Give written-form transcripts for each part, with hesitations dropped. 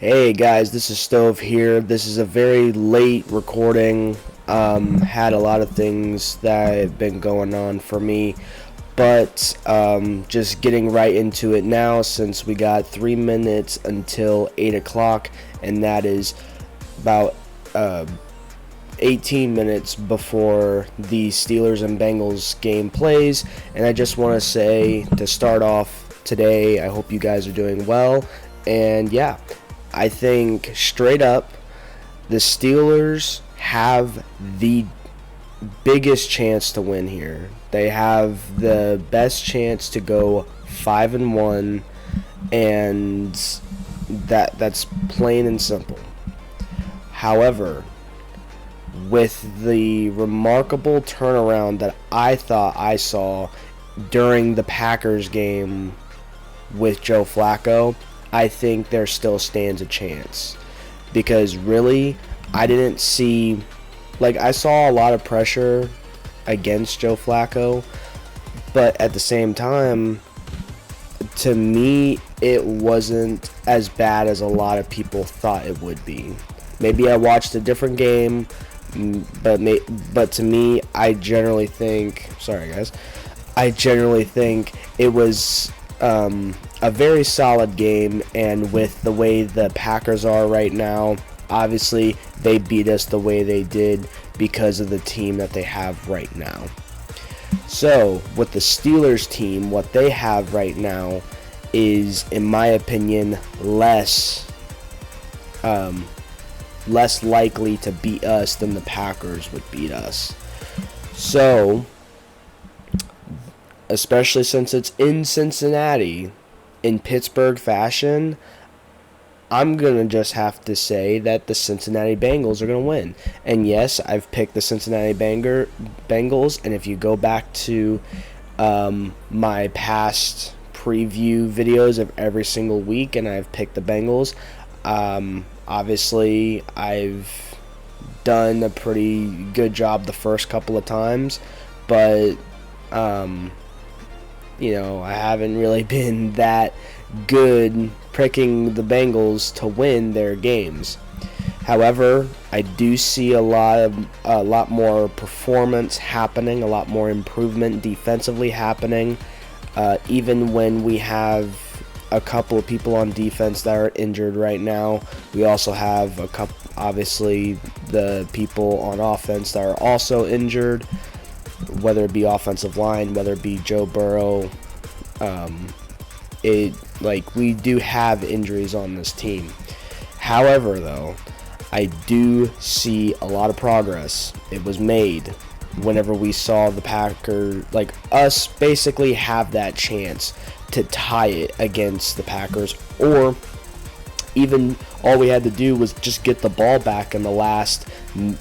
Hey guys, this is Stove here. This is a very late recording. Had a lot of things that have been going on for me, but just getting right into it now since we got 3 minutes until 8 o'clock, and that is about 18 minutes before the Steelers and Bengals game plays. And I just want to say to start off today, I hope you guys are doing well. And yeah, I think straight up, the Steelers have the biggest chance to win here. They have the best chance to go 5-1, and that's plain and simple. However, with the remarkable turnaround that I thought I saw during the Packers game with Joe Flacco, I think there still stands a chance. Because really, I didn't see, I saw a lot of pressure against Joe Flacco, but at the same time, to me, it wasn't as bad as a lot of people thought it would be. Maybe I watched a different game, but to me, I generally think it was a very solid game, and with the way the Packers are right now, obviously they beat us the way they did because of the team that they have right now. So with the Steelers team, what they have right now is, in my opinion, less likely to beat us than the Packers would beat us. So, especially since it's in Cincinnati, in Pittsburgh fashion, I'm going to just have to say that the Cincinnati Bengals are going to win. And yes, I've picked the Cincinnati Bengals, and if you go back to my past preview videos of every single week, and I've picked the Bengals, obviously I've done a pretty good job the first couple of times, but I haven't really been that good picking the Bengals to win their games. However, I do see a lot more performance happening, a lot more improvement defensively happening, even when we have a couple of people on defense that are injured right now. We also have obviously the people on offense that are also injured, whether it be offensive line, whether it be Joe Burrow. We do have injuries on this team. However, though, I do see a lot of progress. It was made whenever we saw the Packers, us basically have that chance to tie it against the Packers, or even all we had to do was just get the ball back in the last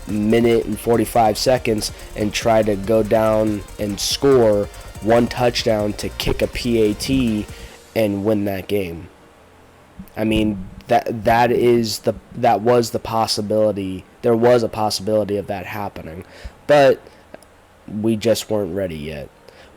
minute and 45 seconds and try to go down and score one touchdown to kick a PAT and win that game. I mean, that was the possibility. There was a possibility of that happening, but we just weren't ready yet.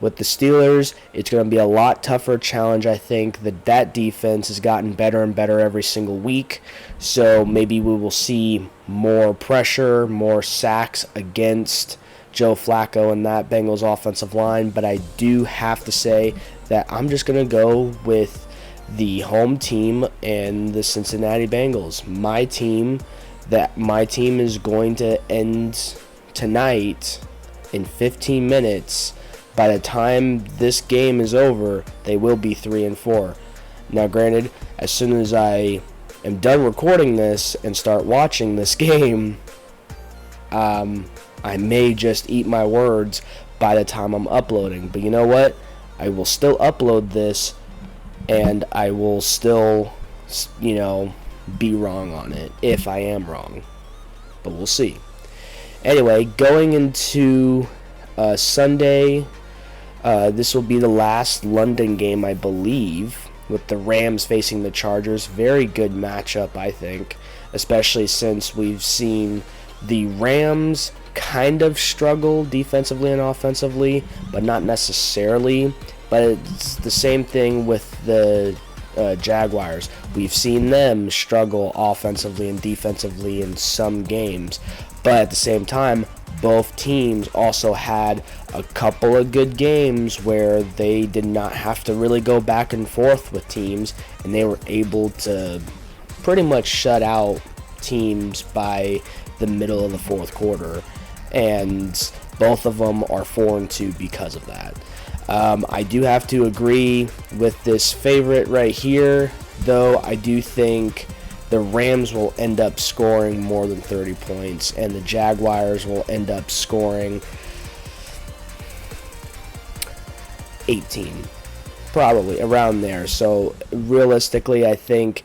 With the Steelers, it's going to be a lot tougher challenge. I think that defense has gotten better and better every single week, so maybe we will see more pressure, more sacks against Joe Flacco and that Bengals offensive line. But I do have to say that I'm just going to go with the home team and the Cincinnati Bengals. My team is going to end tonight in 15 minutes. By the time this game is over, they will be 3-4. Now, granted, as soon as I am done recording this and start watching this game, I may just eat my words by the time I'm uploading. But you know what? I will still upload this, and I will still, be wrong on it if I am wrong. But we'll see. Anyway, going into Sunday, this will be the last London game, I believe, with the Rams facing the Chargers. Very good matchup, I think, especially since we've seen the Rams kind of struggle defensively and offensively, but not necessarily. But it's the same thing with the Jaguars. We've seen them struggle offensively and defensively in some games, but at the same time, both teams also had a couple of good games where they did not have to really go back and forth with teams, and they were able to pretty much shut out teams by the middle of the fourth quarter, and both of them are 4-2 because of that. I do have to agree with this favorite right here, though I do think the Rams will end up scoring more than 30 points, and the Jaguars will end up scoring 18, probably around there. So realistically, I think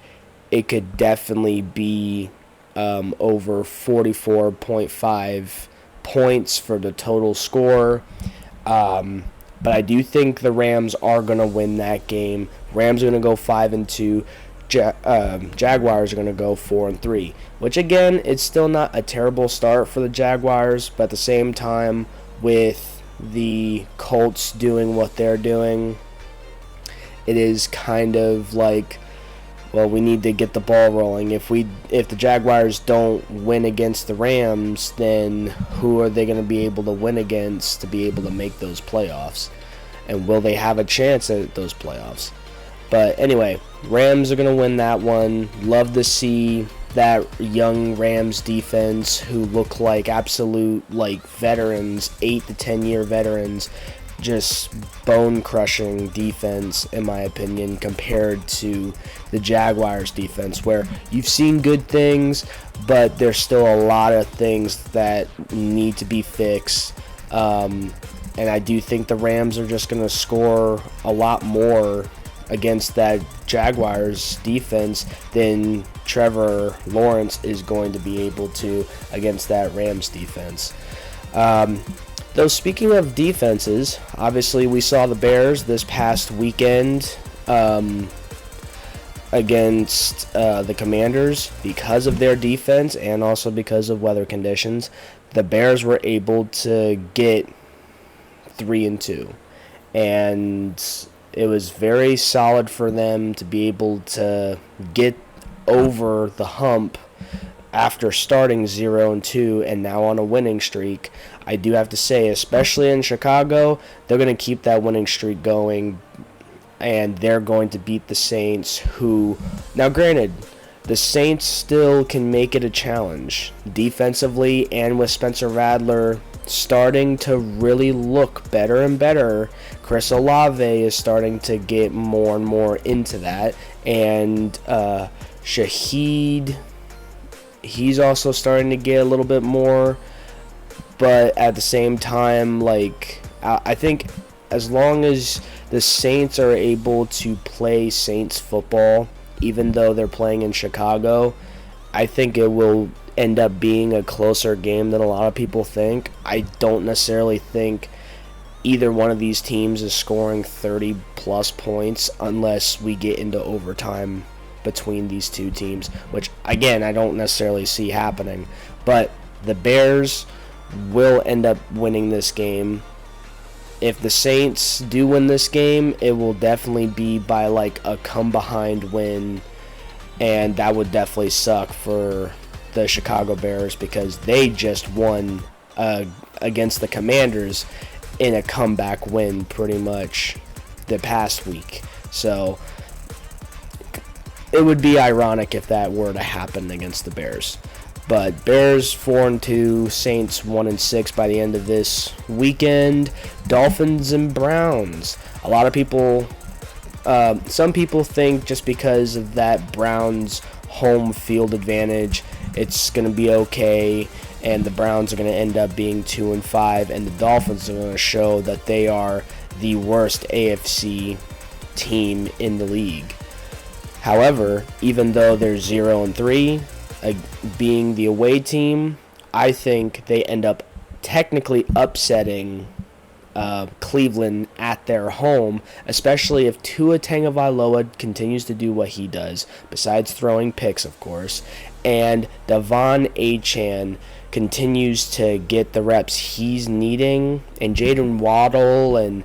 it could definitely be over 44.5 points for the total score. But I do think the Rams are going to win that game. Rams are going to go 5-2. Jaguars are going to go 4-3, which again, it's still not a terrible start for the Jaguars, but at the same time, with the Colts doing what they're doing, it is kind of like, well, we need to get the ball rolling. If the Jaguars don't win against the Rams, then who are they going to be able to win against to be able to make those playoffs? And will they have a chance at those playoffs? But anyway, Rams are going to win that one. Love to see that young Rams defense who look like absolute veterans, 8 to 10 year veterans, just bone-crushing defense, in my opinion, compared to the Jaguars defense, where you've seen good things, but there's still a lot of things that need to be fixed. And I do think the Rams are just going to score a lot more against that Jaguars defense than Trevor Lawrence is going to be able to against that Rams defense. Though speaking of defenses, obviously we saw the Bears this past weekend against the Commanders. Because of their defense and also because of weather conditions, the Bears were able to get 3-2, and it was very solid for them to be able to get over the hump after starting 0-2 and now on a winning streak. I do have to say, especially in Chicago, they're going to keep that winning streak going, and they're going to beat the Saints, who, now granted, the Saints still can make it a challenge defensively, and with Spencer Rattler starting to really look better and better, Chris Olave is starting to get more and more into that, and Shaheed, he's also starting to get a little bit more, but at the same time, I think as long as the Saints are able to play Saints football, even though they're playing in Chicago, I think it will end up being a closer game than a lot of people think. I don't necessarily think either one of these teams is scoring 30-plus points unless we get into overtime between these two teams, which, again, I don't necessarily see happening. But the Bears will end up winning this game. If the Saints do win this game, it will definitely be by a come-behind win, and that would definitely suck for the Chicago Bears because they just won against the Commanders in a comeback win pretty much the past week. So it would be ironic if that were to happen against the Bears. But Bears 4-2, Saints 1-6 by the end of this weekend. Dolphins and Browns. A lot of people, some people think just because of that Browns home field advantage, it's going to be okay, and the Browns are going to end up being 2-5, and the Dolphins are going to show that they are the worst AFC team in the league. However, even though they're 0-3, being the away team, I think they end up technically upsetting Cleveland at their home, especially if Tua Tagovailoa continues to do what he does, besides throwing picks, of course, and Devon Achane continues to get the reps he's needing, and Jaden Waddle and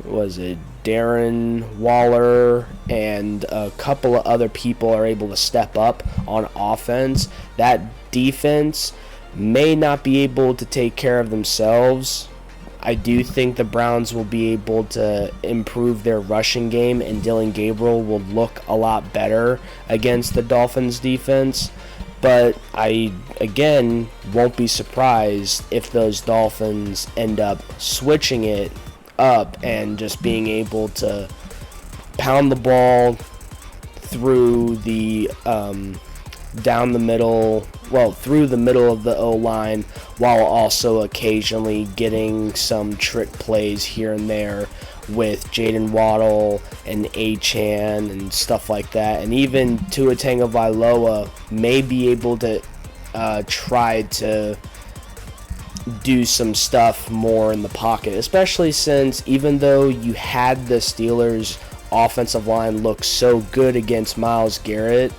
was it Darren Waller and a couple of other people are able to step up on offense, that defense may not be able to take care of themselves. I do think the Browns will be able to improve their rushing game, and Dylan Gabriel will look a lot better against the Dolphins defense. But I, again, won't be surprised if those Dolphins end up switching it up and just being able to pound the ball through the down the middle, through the middle of the O-line, while also occasionally getting some trick plays here and there with Jaden Waddle and Achane and stuff like that. And even Tua Tagovailoa may be able to try to do some stuff more in the pocket, especially since even though you had the Steelers' offensive line look so good against Myles Garrett,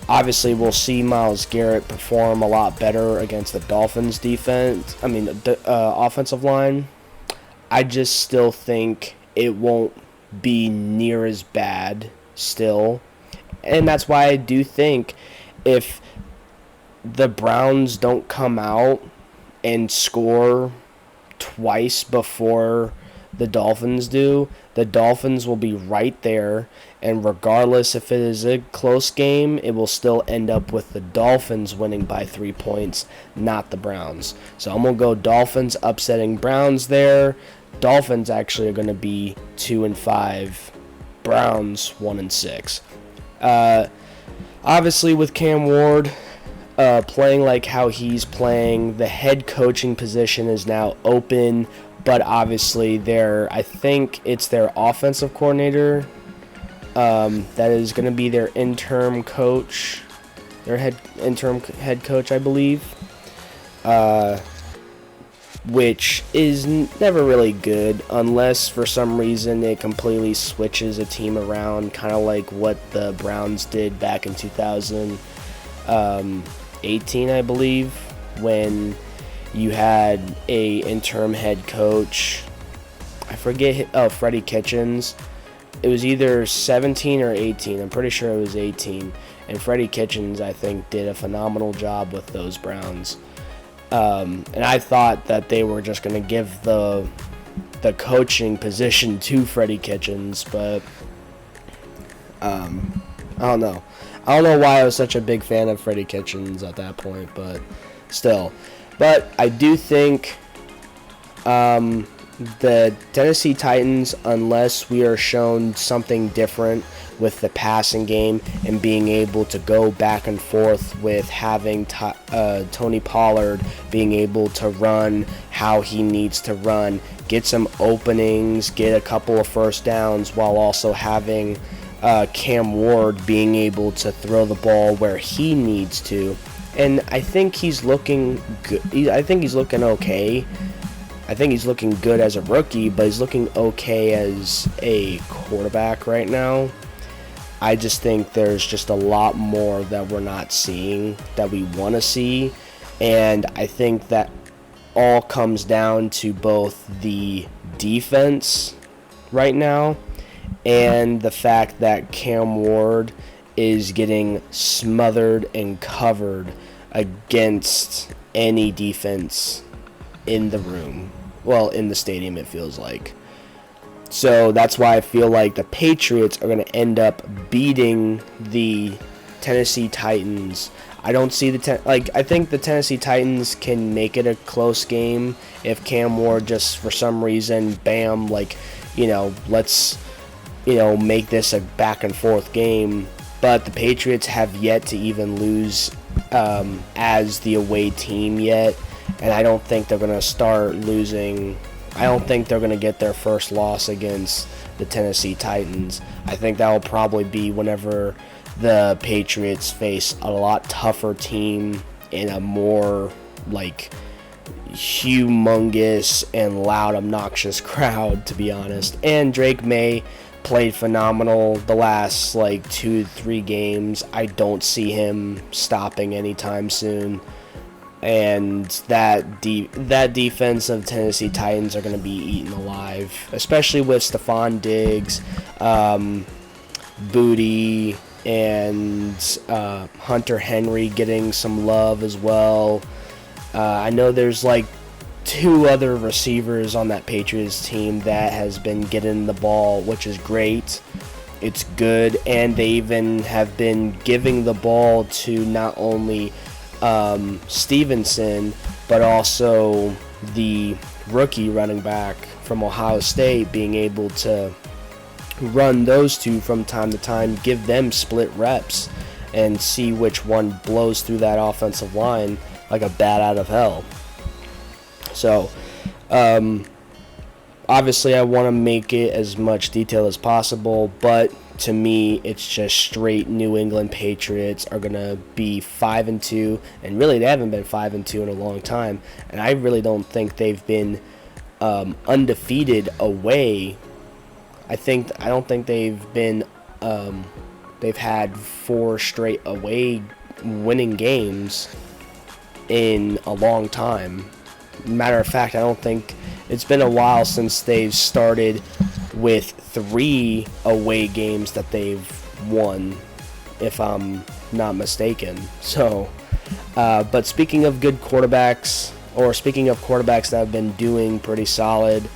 obviously we'll see Myles Garrett perform a lot better against the Dolphins offensive line. I just still think it won't be near as bad still. And that's why I do think if the Browns don't come out and score twice before the Dolphins do, the Dolphins will be right there, and regardless if it is a close game, it will still end up with the Dolphins winning by 3 points, not the Browns. So I'm going to go Dolphins upsetting Browns there. Dolphins actually are going to be 2-5, Browns 1-6. Obviously with Cam Ward playing like how he's playing, the head coaching position is now open, but obviously I think it's their offensive coordinator that is going to be their interim coach, interim head coach, I believe, which is never really good unless for some reason it completely switches a team around, kind of like what the Browns did back in 2018, I believe, when you had a interim head coach. I forget. Freddie Kitchens. It was either 17 or 18. I'm pretty sure it was 18. And Freddie Kitchens, I think, did a phenomenal job with those Browns. And I thought that they were just going to give the coaching position to Freddie Kitchens, but I don't know. I don't know why I was such a big fan of Freddie Kitchens at that point, but still. But I do think the Tennessee Titans, unless we are shown something different with the passing game and being able to go back and forth with having Tony Pollard being able to run how he needs to run, get some openings, get a couple of first downs, while also having Cam Ward being able to throw the ball where he needs to. And I think he's looking good. I think he's looking okay. I think he's looking good as a rookie, but he's looking okay as a quarterback right now. I just think there's just a lot more that we're not seeing that we want to see. And I think that all comes down to both the defense right now and the fact that Cam Ward is getting smothered and covered against any defense in the room. Well, in the stadium, it feels like. So that's why I feel like the Patriots are going to end up beating the Tennessee Titans. I don't see I think the Tennessee Titans can make it a close game if Cam Ward just for some reason, bam, let's make this a back and forth game. But the Patriots have yet to even lose as the away team yet, and I don't think they're going to start losing. I don't think they're going to get their first loss against the Tennessee Titans. I think that will probably be whenever the Patriots face a lot tougher team in a more humongous and loud, obnoxious crowd, to be honest. And Drake May played phenomenal the last 2-3 games. I don't see him stopping anytime soon. and that defense of Tennessee Titans are going to be eaten alive, especially with Stephon Diggs, Booty, and Hunter Henry getting some love as well. I know there's like 2 other receivers on that Patriots team that has been getting the ball, which is great. It's good, and they even have been giving the ball to not only Stevenson, but also the rookie running back from Ohio State, being able to run those 2 from time to time, give them split reps, and see which one blows through that offensive line like a bat out of hell. So, obviously I want to make it as much detail as possible, but to me, it's just straight New England Patriots are going to be 5-2, and really they haven't been 5-2 in a long time, and I really don't think they've been undefeated away. I don't think they've been they've had 4 straight away winning games in a long time. Matter of fact, I don't think it's been a while since they've started with 3 away games that they've won, if I'm not mistaken. So, but speaking of good quarterbacks, or speaking of quarterbacks that have been doing pretty solid,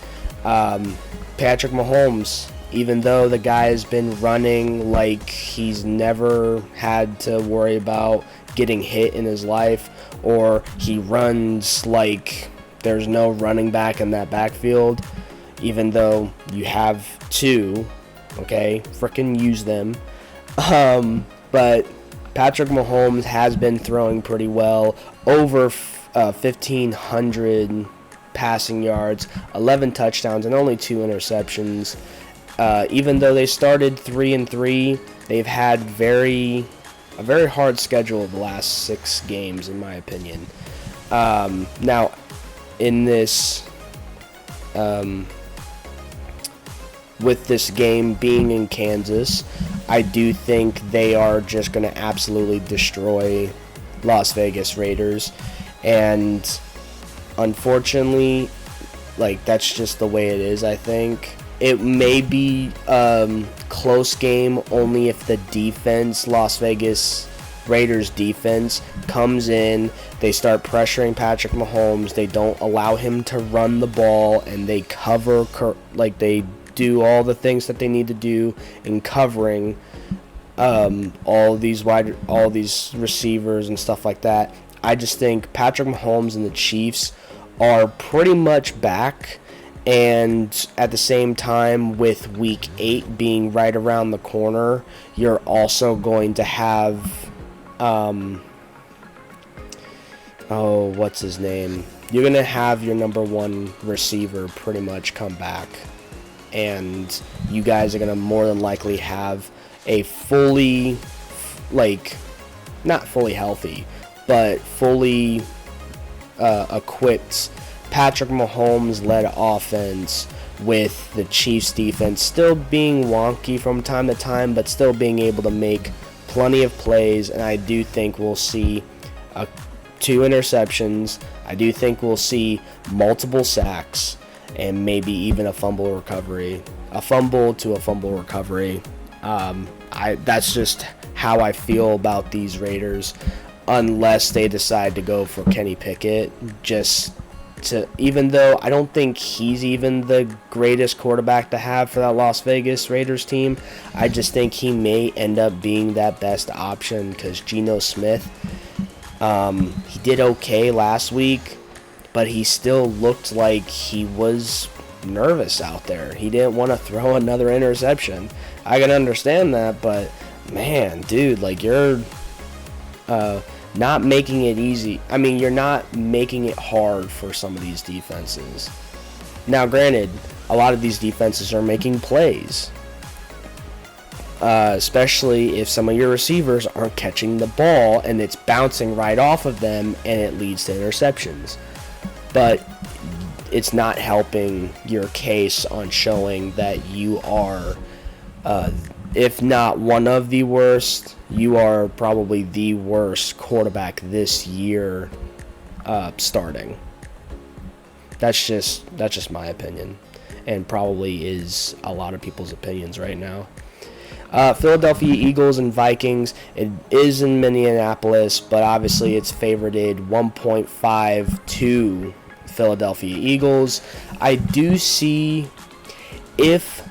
Patrick Mahomes, even though the guy has been running like he's never had to worry about getting hit in his life, or he runs like there's no running back in that backfield, even though you have 2, okay? Frickin' use them. But Patrick Mahomes has been throwing pretty well, over 1,500 passing yards, 11 touchdowns, and only 2 interceptions. Even though they started 3-3, they've had a very hard schedule the last 6 games, in my opinion. Now, in this, with this game being in Kansas, I do think they are just going to absolutely destroy Las Vegas Raiders, and unfortunately, like, that's just the way it is. I think it may be close game only if the defense, Las Vegas Raiders defense, comes in, they start pressuring Patrick Mahomes, they don't allow him to run the ball, and they cover, like, they do all the things that they need to do in covering all these receivers and stuff like that. I just think Patrick Mahomes and the Chiefs are pretty much back, and at the same time, with Week 8 being right around the corner, you're also going to have what's his name? You're going to have your number 1 receiver pretty much come back, and you guys are going to more than likely have a fully, like, not fully healthy, but fully equipped Patrick Mahomes-led offense, with the Chiefs defense still being wonky from time to time, but still being able to make plenty of plays. And I do think we'll see 2 interceptions. I do think we'll see multiple sacks, and maybe even a fumble recovery. A fumble to a fumble recovery. That's just how I feel about these Raiders, unless they decide to go for Kenny Pickett, even though I don't think he's even the greatest quarterback to have for that Las Vegas Raiders team. I just think he may end up being that best option, because Geno Smith, he did okay last week, but he still looked like he was nervous out there. He didn't want to throw another interception. I can understand that, but man, dude, like, you're not making it easy. I mean, you're not making it hard for some of these defenses. Now, granted, a lot of these defenses are making plays, especially if some of your receivers aren't catching the ball and it's bouncing right off of them and it leads to interceptions. But it's not helping your case on showing that you are, if not one of the worst, you are probably the worst quarterback this year starting. That's just my opinion, and probably is a lot of people's opinions right now. Philadelphia Eagles and Vikings. It is in Minneapolis, but obviously it's favorited 1.5 to Philadelphia Eagles. I do see if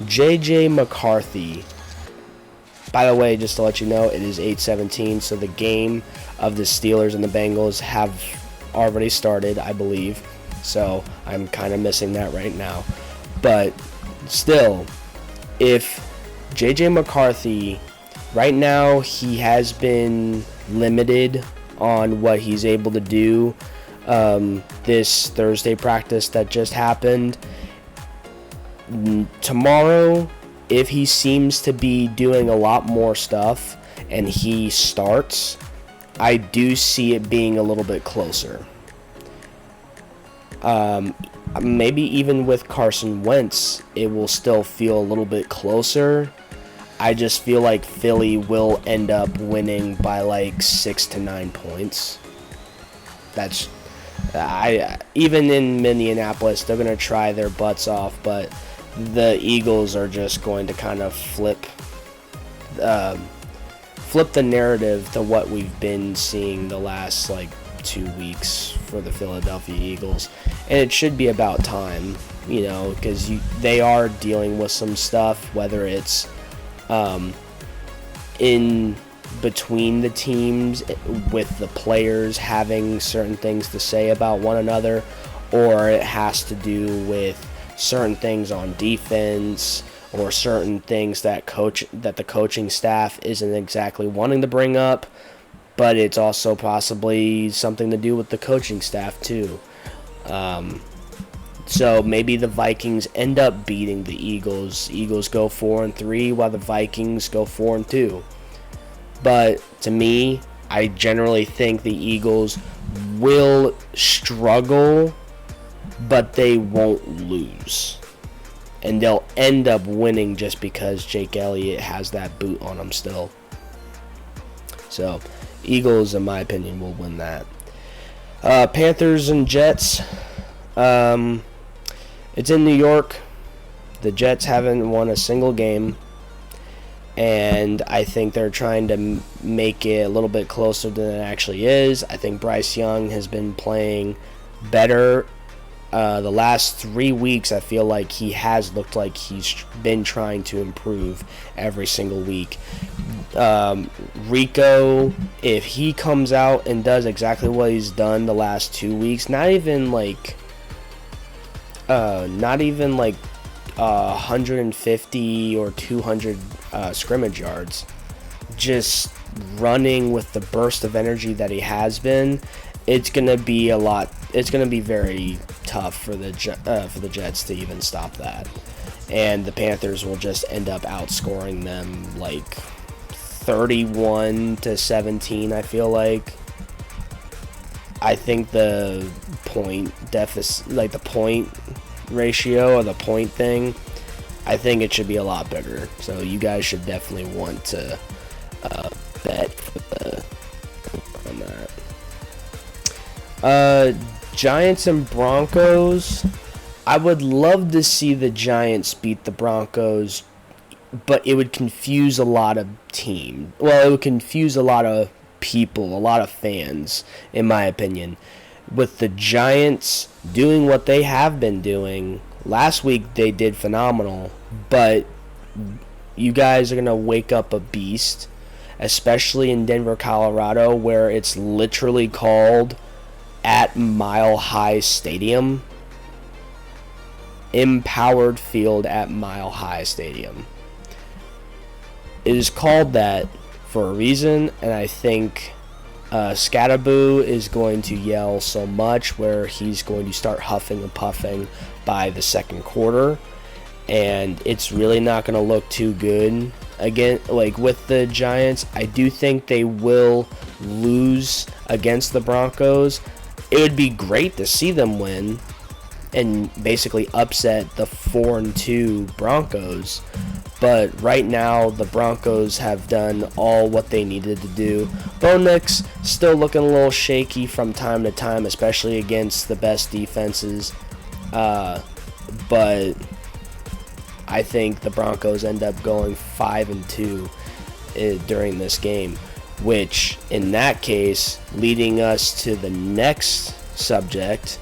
J.J. McCarthy. By the way, just to let you know, it is 8:17, so the game of the Steelers and the Bengals have already started, I believe. So I'm kind of missing that right now. But still, if J.J. McCarthy, right now he has been limited on what he's able to do. This Thursday practice that just happened. Tomorrow, if he seems to be doing a lot more stuff and he starts, I do see it being a little bit closer. Maybe even with Carson Wentz, it will still feel a little bit closer. I just feel like Philly will end up winning by like 6 to 9 points. That's even in Minneapolis, they're gonna try their butts off, but the Eagles are just going to kind of flip the narrative to what we've been seeing the last like 2 weeks for the Philadelphia Eagles, and it should be about time, because they are dealing with some stuff, whether it's in between the teams with the players having certain things to say about one another, or it has to do with certain things on defense or certain things that the coaching staff isn't exactly wanting to bring up, but it's also possibly something to do with the coaching staff too. So maybe the Vikings end up beating the Eagles. Eagles go 4-3 while the Vikings go 4-2. But to me, I generally think the Eagles will struggle, but they won't lose. And they'll end up winning just because Jake Elliott has that boot on him still. So, Eagles, in my opinion, will win that. Panthers and Jets. It's in New York. The Jets haven't won a single game, and I think they're trying to make it a little bit closer than it actually is. I think Bryce Young has been playing better. The last 3 weeks, I feel like he has looked like he's been trying to improve every single week. Rico, if he comes out and does exactly what he's done the last 2 weeks, not even like 150 or 200 scrimmage yards, just running with the burst of energy that he has been, it's gonna be very tough for the Jets to even stop that, and the Panthers will just end up outscoring them like 31-17. I feel like. I think the point deficit, like the point ratio or the point thing, I think it should be a lot bigger. So you guys should definitely want to bet on that. Giants and Broncos. I would love to see the Giants beat the Broncos, but it would confuse a lot of teams. Well, it would confuse a lot of people, a lot of fans, in my opinion. With the Giants doing what they have been doing, last week they did phenomenal, but you guys are going to wake up a beast, especially in Denver, Colorado, where it's literally called at Mile High Stadium. Empowered Field at Mile High Stadium. It is called that for a reason, and I think Scatterboo is going to yell so much where he's going to start huffing and puffing by the second quarter, and it's really not going to look too good again. Like with the Giants, I do think they will lose against the Broncos. It would be great to see them win and basically upset the 4-2 Broncos, But right now, the Broncos have done all what they needed to do. Bo Nix still looking a little shaky from time to time, especially against the best defenses. But I think the Broncos end up going 5-2 during this game, which in that case, leading us to the next subject,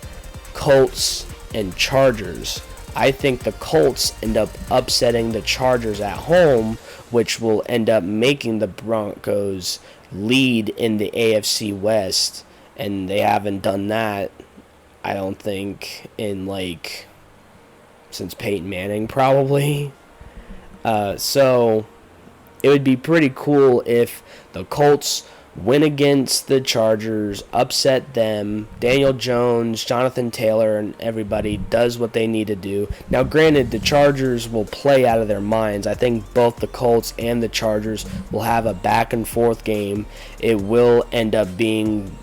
Colts and Chargers. I think the Colts end up upsetting the Chargers at home, which will end up making the Broncos lead in the AFC West, and they haven't done that, I don't think, in since Peyton Manning probably. So it would be pretty cool if the Colts win against the Chargers, upset them, Daniel Jones, Jonathan Taylor, and everybody does what they need to do. Now, granted, the Chargers will play out of their minds. I think both the Colts and the Chargers will have a back-and-forth game. It will end up being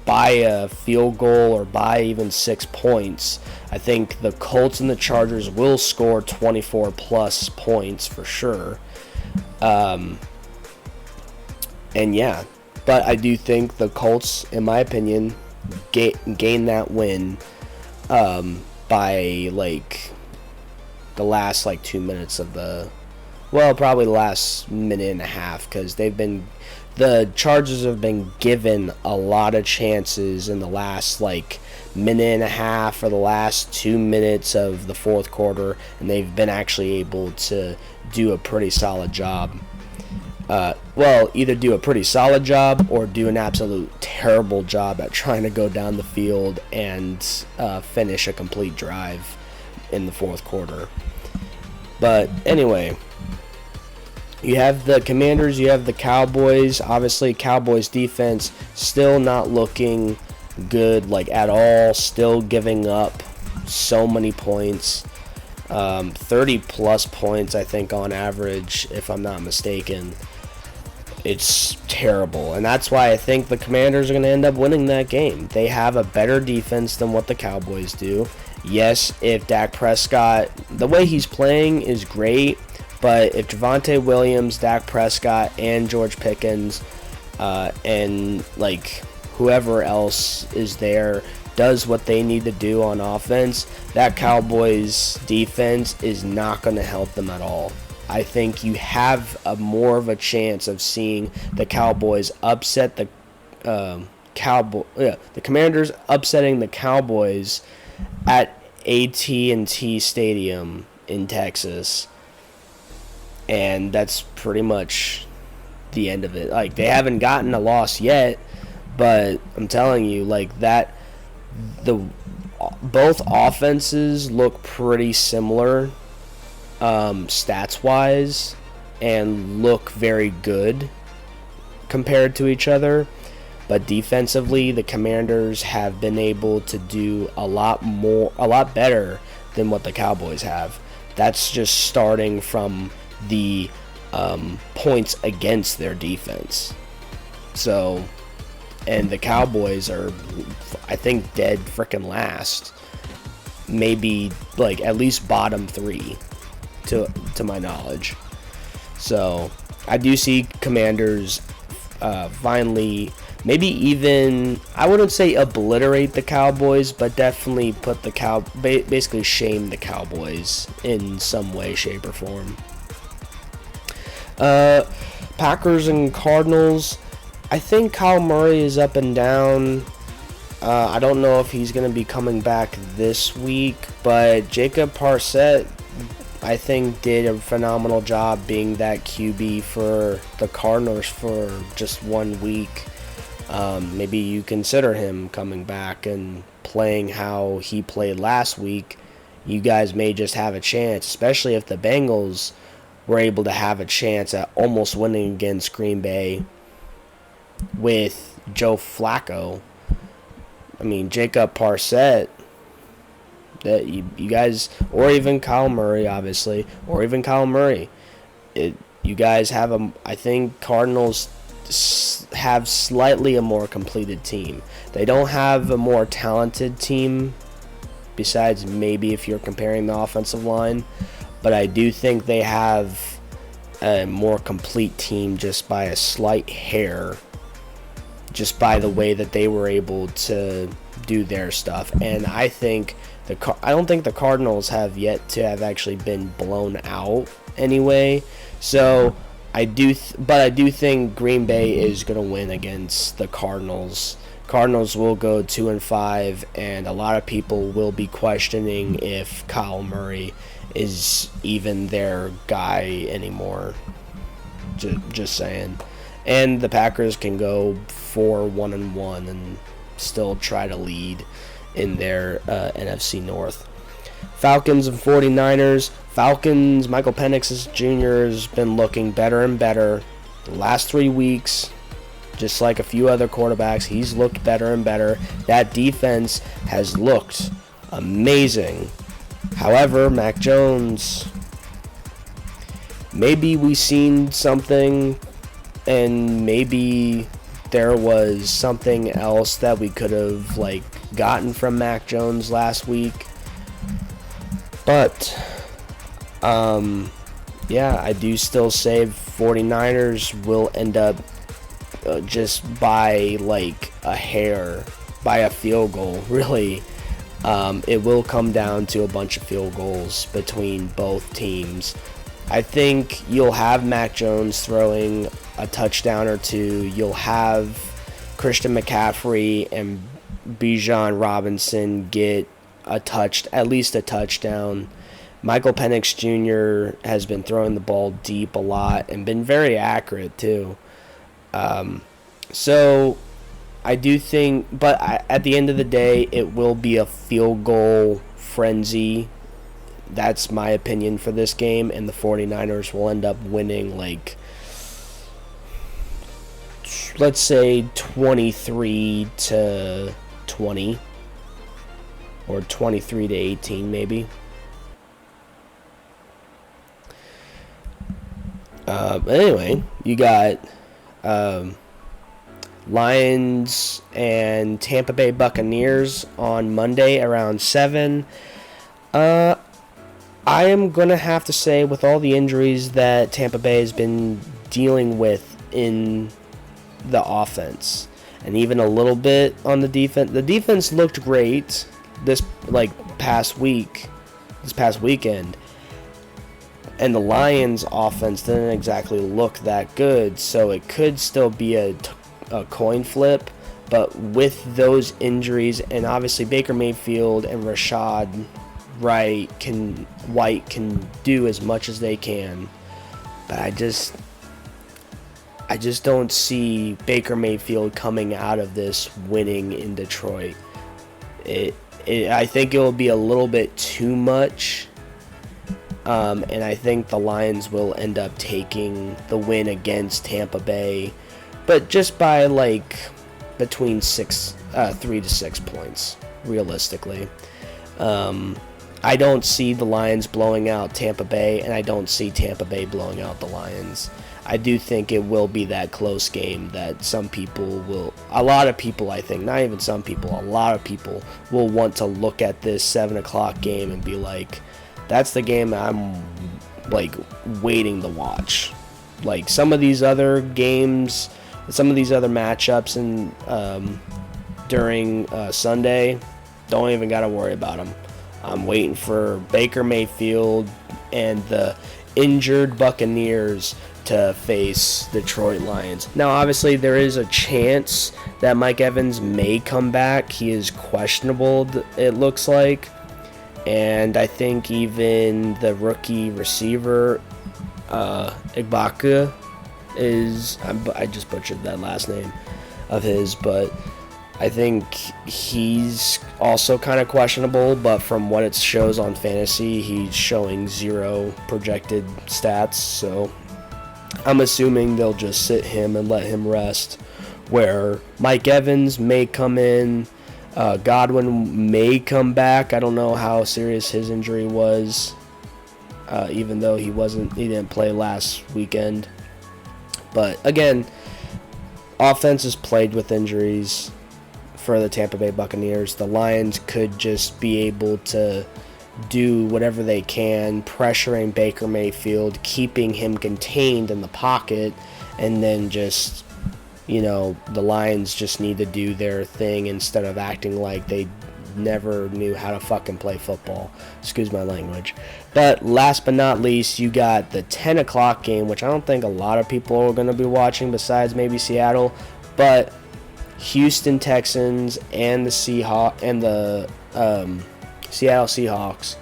by a field goal or by even 6 points. I think the Colts and the Chargers will score 24-plus points for sure. And yeah. But I do think the Colts, in my opinion, gain that win by the last 2 minutes of probably the last minute and a half, because the Chargers have been given a lot of chances in the last minute and a half or the last 2 minutes of the fourth quarter, and they've been actually able to do a pretty solid job. Either do a pretty solid job or do an absolute terrible job at trying to go down the field and finish a complete drive in the fourth quarter. But anyway, you have the Commanders, you have the Cowboys. Obviously, Cowboys defense still not looking good at all, still giving up so many points. 30-plus points, I think, on average, if I'm not mistaken. It's terrible, and that's why I think the Commanders are going to end up winning that game. They have a better defense than what the Cowboys do. Yes, if Dak Prescott, the way he's playing is great, but if Javonte Williams, Dak Prescott, and George Pickens, and whoever else is there does what they need to do on offense, that Cowboys defense is not going to help them at all. I think you have more of a chance of seeing the Cowboys upset the Commanders upsetting the Cowboys at AT&T Stadium in Texas, and that's pretty much the end of it. They haven't gotten a loss yet, but I'm telling you, both offenses look pretty similar. Stats wise, and look very good compared to each other, but defensively the Commanders have been able to do a lot better than what the Cowboys have. That's just starting from the points against their defense. So, and the Cowboys are, I think, dead freaking last, maybe at least bottom 3 to my knowledge. So I do see Commanders finally, maybe even, I wouldn't say obliterate the Cowboys, but definitely put basically shame the Cowboys in some way, shape, or form. Packers and Cardinals, I think Kyle Murray is up and down. I don't know if he's going to be coming back this week, but Jacob Brissett, I think, did a phenomenal job being that QB for the Cardinals for just 1 week. Maybe you consider him coming back and playing how he played last week. You guys may just have a chance, especially if the Bengals were able to have a chance at almost winning against Green Bay with Joe Flacco. I mean, Jacob Brissett, that you guys, or even Kyle Murray, obviously, or even Kyle Murray, you guys have I think Cardinals have slightly a more completed team. They don't have a more talented team, besides maybe if you're comparing the offensive line, but I do think they have a more complete team just by a slight hair, just by the way that they were able to do their stuff. And I think I don't think the Cardinals have yet to have actually been blown out anyway. So I do think Green Bay is going to win against the Cardinals. Cardinals will go 2-5, and a lot of people will be questioning if Kyle Murray is even their guy anymore. Just saying. And the Packers can go 4-1-1 and still try to lead in their NFC North. Falcons and 49ers. Falcons, Michael Penix Jr. has been looking better and better the last 3 weeks. Just like a few other quarterbacks, he's looked better and better. That defense has looked amazing. However, Mac Jones, maybe we seen something, and maybe there was something else that we could have gotten from Mac Jones last week. But yeah, I do still say 49ers will end up just by a hair, by a field goal, really. It will come down to a bunch of field goals between both teams. I think you'll have Mac Jones throwing a touchdown or two. You'll have Christian McCaffrey and Bijan Robinson get at least a touchdown. Michael Penix Jr. has been throwing the ball deep a lot and been very accurate too. So I do think, but at the end of the day, it will be a field goal frenzy. That's my opinion for this game, and the 49ers will end up winning let's say 23-20 or 23-18 maybe. But anyway, you got Lions and Tampa Bay Buccaneers on Monday around 7. I am going to have to say, with all the injuries that Tampa Bay has been dealing with in the offense, and even a little bit on the defense. The defense looked great this past weekend, and the Lions' offense didn't exactly look that good, so it could still be a coin flip. But with those injuries, and obviously Baker Mayfield and Rashad White can do as much as they can, but I just don't see Baker Mayfield coming out of this winning in Detroit. I think it will be a little bit too much, and I think the Lions will end up taking the win against Tampa Bay, but just by between 3 to 6 points, realistically. I don't see the Lions blowing out Tampa Bay, and I don't see Tampa Bay blowing out the Lions. I do think it will be that close game that a lot of people, I think, not even some people, a lot of people will want to look at this 7 o'clock game and be like, that's the game I'm waiting to watch. Some of these other games, some of these other matchups during Sunday, don't even got to worry about them. I'm waiting for Baker Mayfield and the injured Buccaneers to face Detroit Lions. Now, obviously, there is a chance that Mike Evans may come back. He is questionable, it looks like. And I think even the rookie receiver, Ibaka, I just butchered that last name of his, but I think he's also kind of questionable, but from what it shows on fantasy, he's showing 0 projected stats, so I'm assuming they'll just sit him and let him rest, where Mike Evans may come in, Godwin may come back. I don't know how serious his injury was, even though he didn't play last weekend. But again, offense is plagued with injuries for the Tampa Bay Buccaneers. The Lions could just be able to do whatever they can, pressuring Baker Mayfield, keeping him contained in the pocket, and then just, the Lions just need to do their thing instead of acting like they never knew how to fucking play football. Excuse my language. But last but not least, you got the 10 o'clock game, which I don't think a lot of people are going to be watching besides maybe Seattle, but Houston Texans and the Seattle Seahawks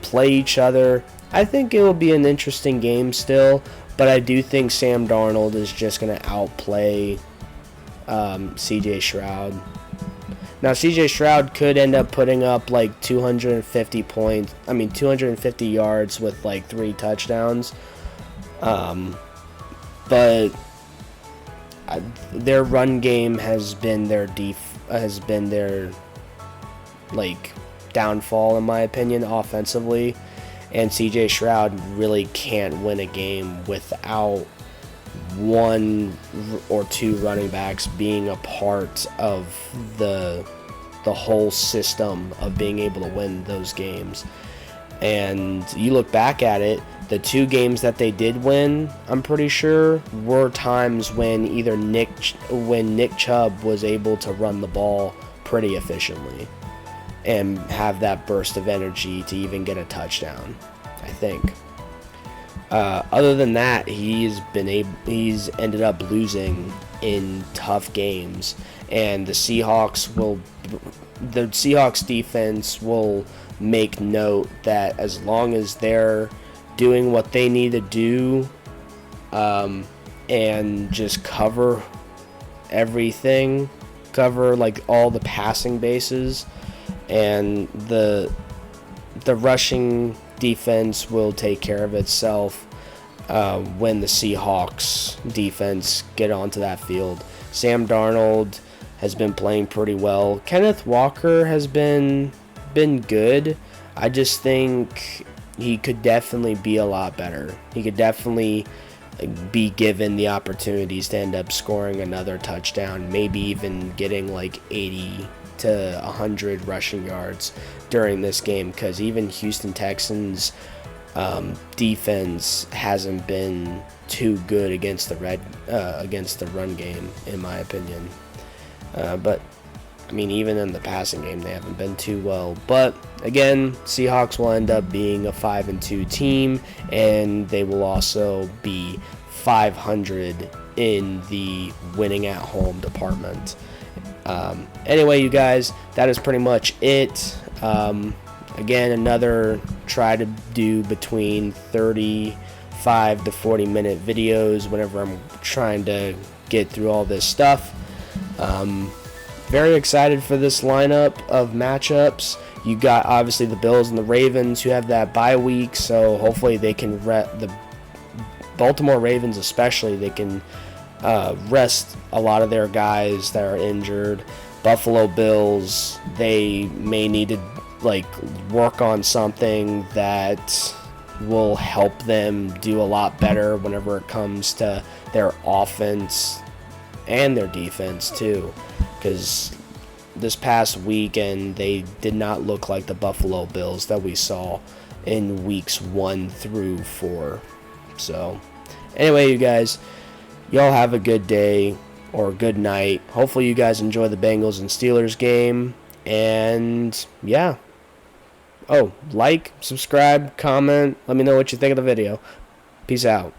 play each other. I think it will be an interesting game still, but I do think Sam Darnold is just going to outplay CJ Stroud. Now, CJ Stroud could end up putting up like 250 yards with like 3 touchdowns. But their run game has been their like downfall, in my opinion, offensively. And CJ Stroud really can't win a game without 1 or 2 running backs being a part of the whole system of being able to win those games. And you look back at it, the 2 games that they did win, I'm pretty sure, were times when either Nick Chubb was able to run the ball pretty efficiently and have that burst of energy to even get a touchdown, I think. Other than that, he's ended up losing in tough games, and the Seahawks defense will make note that as long as they're doing what they need to do, and just cover everything, cover like all the passing bases, and the rushing defense will take care of itself when the Seahawks defense get onto that field. Sam Darnold has been playing pretty well. Kenneth Walker has been good. I just think he could definitely be a lot better. He could definitely be given the opportunities to end up scoring another touchdown, maybe even getting like 80 to 100 rushing yards during this game, because even Houston Texans defense hasn't been too good against the run game, in my opinion. But I mean, even in the passing game, they haven't been too well. But again, Seahawks will end up being a 5-2 team, and they will also be 500 in the winning at home department. Anyway, you guys, that is pretty much it. Again, another try to do between 35 to 40 minute videos whenever I'm trying to get through all this stuff. Very excited for this lineup of matchups. You got obviously the Bills and the Ravens who have that bye week, so hopefully they can the Baltimore Ravens especially, they can rest a lot of their guys that are injured. Buffalo Bills, they may need to work on something that will help them do a lot better whenever it comes to their offense and their defense too, because this past weekend they did not look like the Buffalo Bills that we saw in weeks 1 through 4. So anyway, you guys, y'all have a good day or good night. Hopefully you guys enjoy the Bengals and Steelers game, and yeah. Oh, like, subscribe, comment, let me know what you think of the video. Peace out.